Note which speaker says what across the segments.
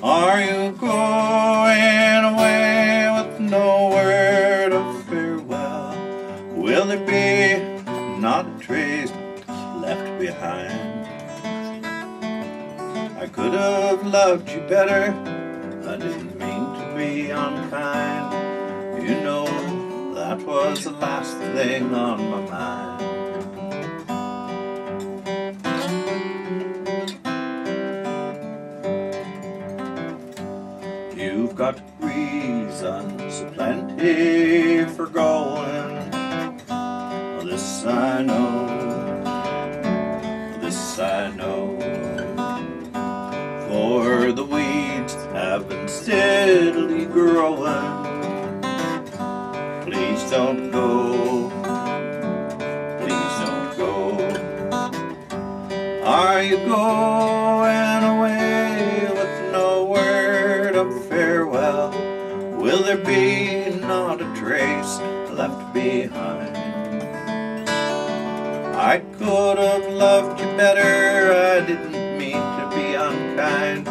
Speaker 1: Are you going away with no word of farewell? Will there be not a trace left behind? I could have loved you better, I didn't mean to be unkind. You know, that was the last thing on my mind. You've got reasons plenty for going. This I know, this I know. For the weeds have been steadily growing. Please don't go, please don't go. Are you going away with no word of farewell? Will there be not a trace left behind? I could have loved you better, I didn't mean to be unkind.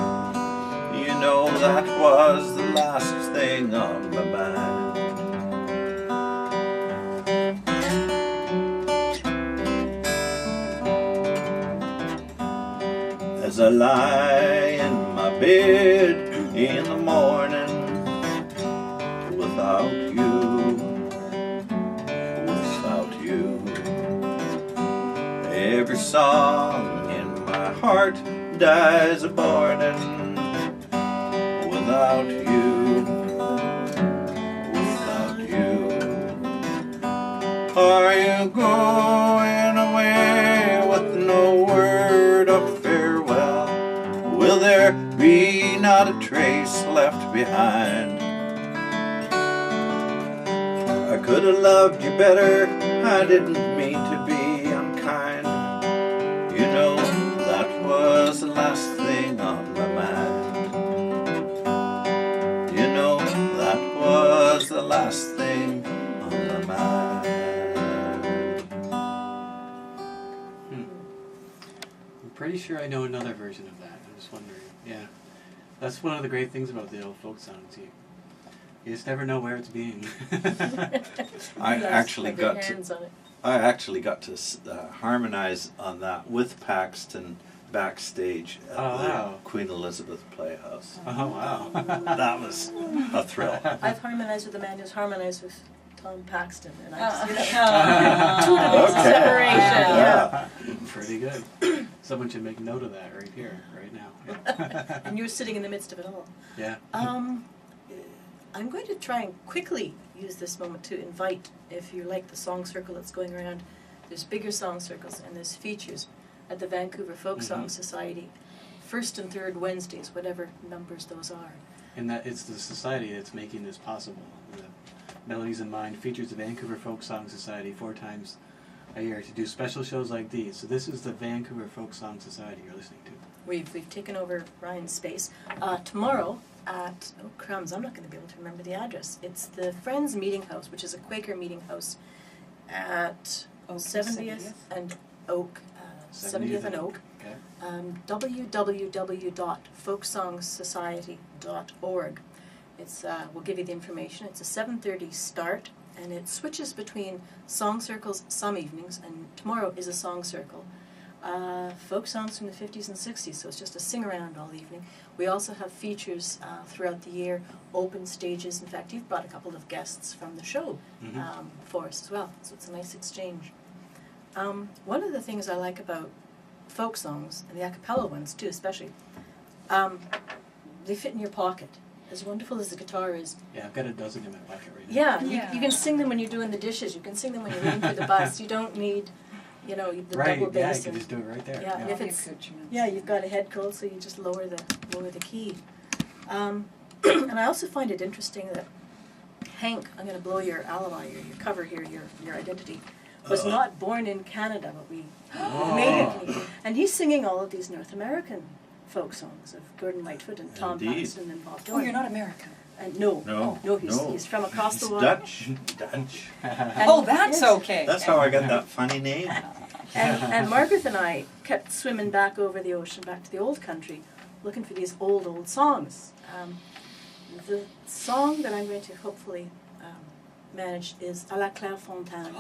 Speaker 1: You know that was the last thing on my mind. As I lie in my bed in the morning, without you, without you. Every song in my heart dies a burning. Without you, without you. Are you going away with no word of farewell? Will there be not a trace left behind? I could have loved you better, I didn't mean to be unkind. You know, that was the last thing on my mind. You know, that was the last thing on my mind.
Speaker 2: I'm pretty sure I know another version of that. I was wondering. Yeah. That's one of the great things about the old folk songs. You just never know where it's being.
Speaker 1: I actually got to harmonize on that with Paxton backstage at the Queen Elizabeth Playhouse.
Speaker 2: Oh, wow.
Speaker 1: That was a thrill.
Speaker 3: I've harmonized with a man who's harmonized with Tom Paxton, and I just,
Speaker 1: Okay.
Speaker 3: separation. Yeah.
Speaker 2: Pretty good. Someone should make note of that right here, right now. Yeah.
Speaker 3: And you're sitting in the midst of it all.
Speaker 2: Yeah.
Speaker 3: I'm going to try and quickly use this moment to invite, if you like the song circle that's going around, there's bigger song circles and there's features at the Vancouver Folk Song Society, first and third Wednesdays, whatever numbers those are.
Speaker 2: And that it's the society that's making this possible. The Melodies in Mind features the Vancouver Folk Song Society 4 times a year to do special shows like these. So this is the Vancouver Folk Song Society you're listening to.
Speaker 3: We've taken over Ryan's space. Tomorrow at, oh crumbs, I'm not going to be able to remember the address. It's the Friends Meeting House, which is a Quaker meeting house at 70th and Oak. 70th and Oak.
Speaker 2: Okay.
Speaker 3: www.folksongsociety.org. It's we'll give you the information. It's a 7:30 start, and it switches between song circles some evenings, and tomorrow is a song circle. Folk songs from the 50s and 60s, so it's just a sing around all evening. We also have features throughout the year, open stages. In fact, you've brought a couple of guests from the show for us as well, so it's a nice exchange. One of the things I like about folk songs, and the a cappella ones too especially, they fit in your pocket. As wonderful as the guitar is.
Speaker 2: Yeah, I've got a dozen in my pocket right now.
Speaker 3: Yeah, you can sing them when you're doing the dishes. You can sing them when you're waiting for the bus. You don't need, the double bass.
Speaker 2: Yeah, you can just do it right there.
Speaker 3: Yeah, if it's you've got a head cold, so you just lower the key. And I also find it interesting that Henk, I'm going to blow your alibi, your cover here, your identity, was not born in Canada, but we made it. And he's singing all of these North American folk songs of Gordon Lightfoot and Tom Paxton and Bob Dylan.
Speaker 4: Oh, you're not American.
Speaker 3: And no, he's from across the water.
Speaker 1: Dutch.
Speaker 4: Oh, that's okay.
Speaker 1: That's how I got that funny name.
Speaker 3: And Margareth and I kept swimming back over the ocean, back to the old country, looking for these old songs. The song that I'm going to hopefully manage is À la Clairefontaine.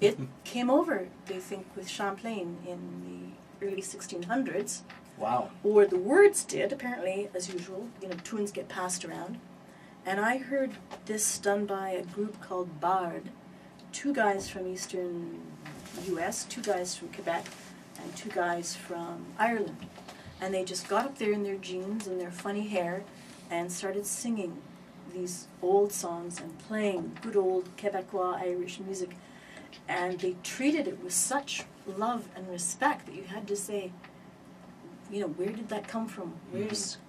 Speaker 3: It came over, they think, with Champlain in the early 1600s.
Speaker 2: Wow.
Speaker 3: Or the words did, apparently, as usual. You know, tunes get passed around. And I heard this done by a group called Bard. 2 guys from eastern U.S., 2 guys from Quebec, and 2 guys from Ireland. And they just got up there in their jeans and their funny hair and started singing these old songs and playing good old Quebecois Irish music. And they treated it with such love and respect that you had to say, you know, where did that come from?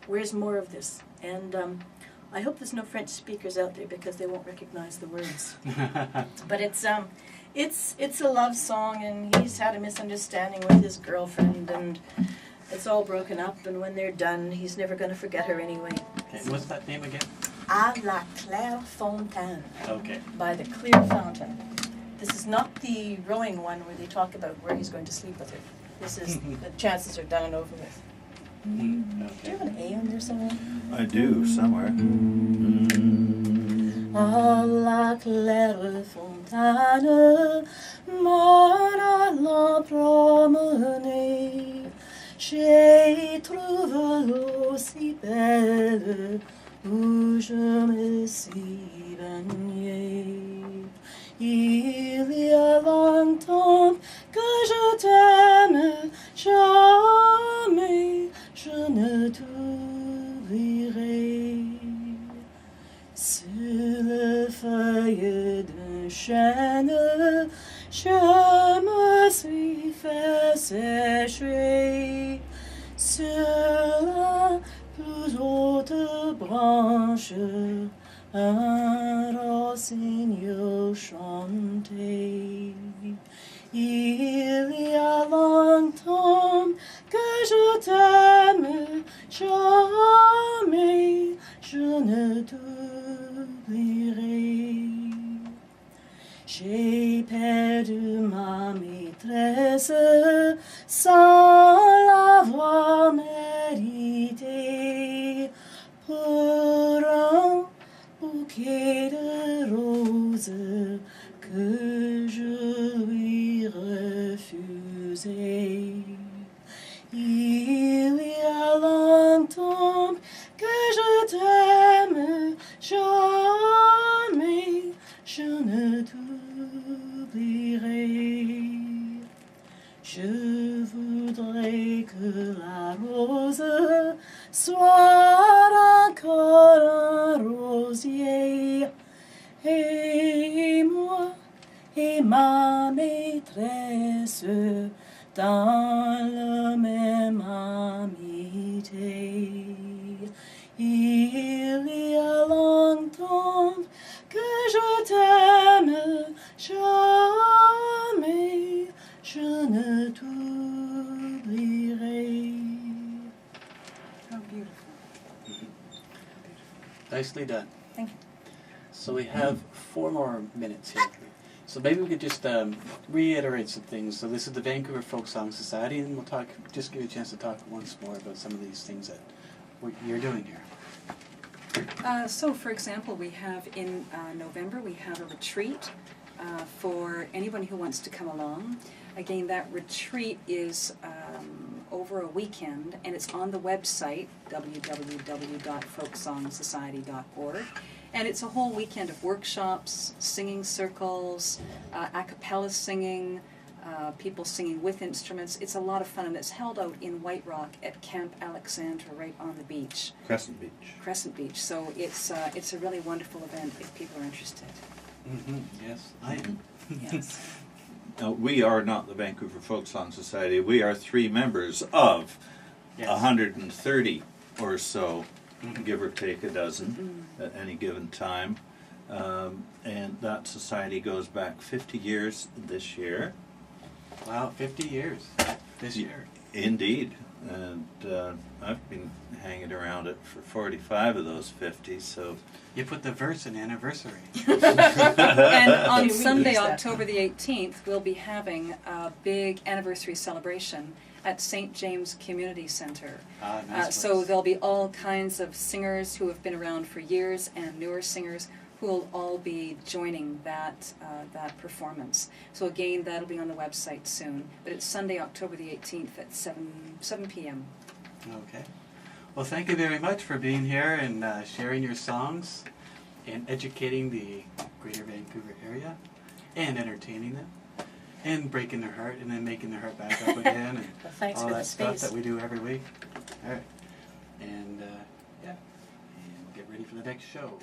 Speaker 3: Where's more of this? And I hope there's no French speakers out there because they won't recognize the words. But it's a love song, and he's had a misunderstanding with his girlfriend, and it's all broken up. And when they're done, he's never going to forget her anyway.
Speaker 2: Okay, what's that name again?
Speaker 3: À la Clairefontaine.
Speaker 2: Okay.
Speaker 3: By the Clear Fountain. This is not the rowing one where they talk about where he's going to sleep with her. This is the chances are done and over with. Do you have an A on there somewhere?
Speaker 1: I do, somewhere.
Speaker 3: À la Clairefontaine, m'en allant promener, j'y trouve l'eau si belle où je me suis baignée. Il y a longtemps que je t'aime, jamais je ne t'oublierai. Sur les feuilles d'un chêne, je me suis fait sécher. Sur la plus haute branche, un rossignol chantait. Il y a longtemps que je t'aime, jamais je ne t'oublierai. J'ai perdu ma maîtresse sans l'avoir méritée. Pour un bouquet de roses que je lui refusais. Il y a longtemps que je t'aime, jamais je ne t'oublierai. Je voudrais que la rose soit encore un rosier, et moi et ma maîtresse dans la même amitié. Il y a longtemps que je t'aime, jamais je ne t'oublierai.
Speaker 4: How beautiful.
Speaker 2: Nicely done.
Speaker 3: Thank you.
Speaker 2: So we have 4 more minutes here. So maybe we could just reiterate some things. So this is the Vancouver Folk Song Society, and we'll just give you a chance to talk once more about some of these things that you're doing here.
Speaker 4: So, for example, we have in November, we have a retreat for anyone who wants to come along. Again, that retreat is over a weekend, and it's on the website, www.folksongsociety.org. And it's a whole weekend of workshops, singing circles, a cappella singing, people singing with instruments. It's a lot of fun, and it's held out in White Rock at Camp Alexandra, right on the beach.
Speaker 1: Crescent Beach.
Speaker 4: Crescent Beach. So it's a really wonderful event if people are interested.
Speaker 2: Mm-hmm. Yes, I am.
Speaker 4: Yes.
Speaker 1: Now, we are not the Vancouver Folk Song Society. We are 3 members of 130 or so, give or take a dozen at any given time. And that society goes back 50 years this year.
Speaker 2: Wow, 50 years this year.
Speaker 1: Indeed. And I've been hanging around it for 45 of those 50, so...
Speaker 2: You put the verse in anniversary.
Speaker 4: And on
Speaker 3: We
Speaker 4: Sunday,
Speaker 3: use that.
Speaker 4: October the 18th, we'll be having a big anniversary celebration at St. James Community Center.
Speaker 2: Nice
Speaker 4: So
Speaker 2: place.
Speaker 4: there'll be all kinds of singers who have been around for years and newer singers who will all be joining that performance. So again, that'll be on the website soon. But it's Sunday, October the 18th at 7 p.m.
Speaker 2: Okay. Well, thank you very much for being here and sharing your songs and educating the Greater Vancouver area and entertaining them and breaking their heart and then making their heart back up again and
Speaker 3: Well, thanks
Speaker 2: all
Speaker 3: for
Speaker 2: that
Speaker 3: the
Speaker 2: stuff
Speaker 3: space.
Speaker 2: that we do every week. All right. And, yeah. And get ready for the next show.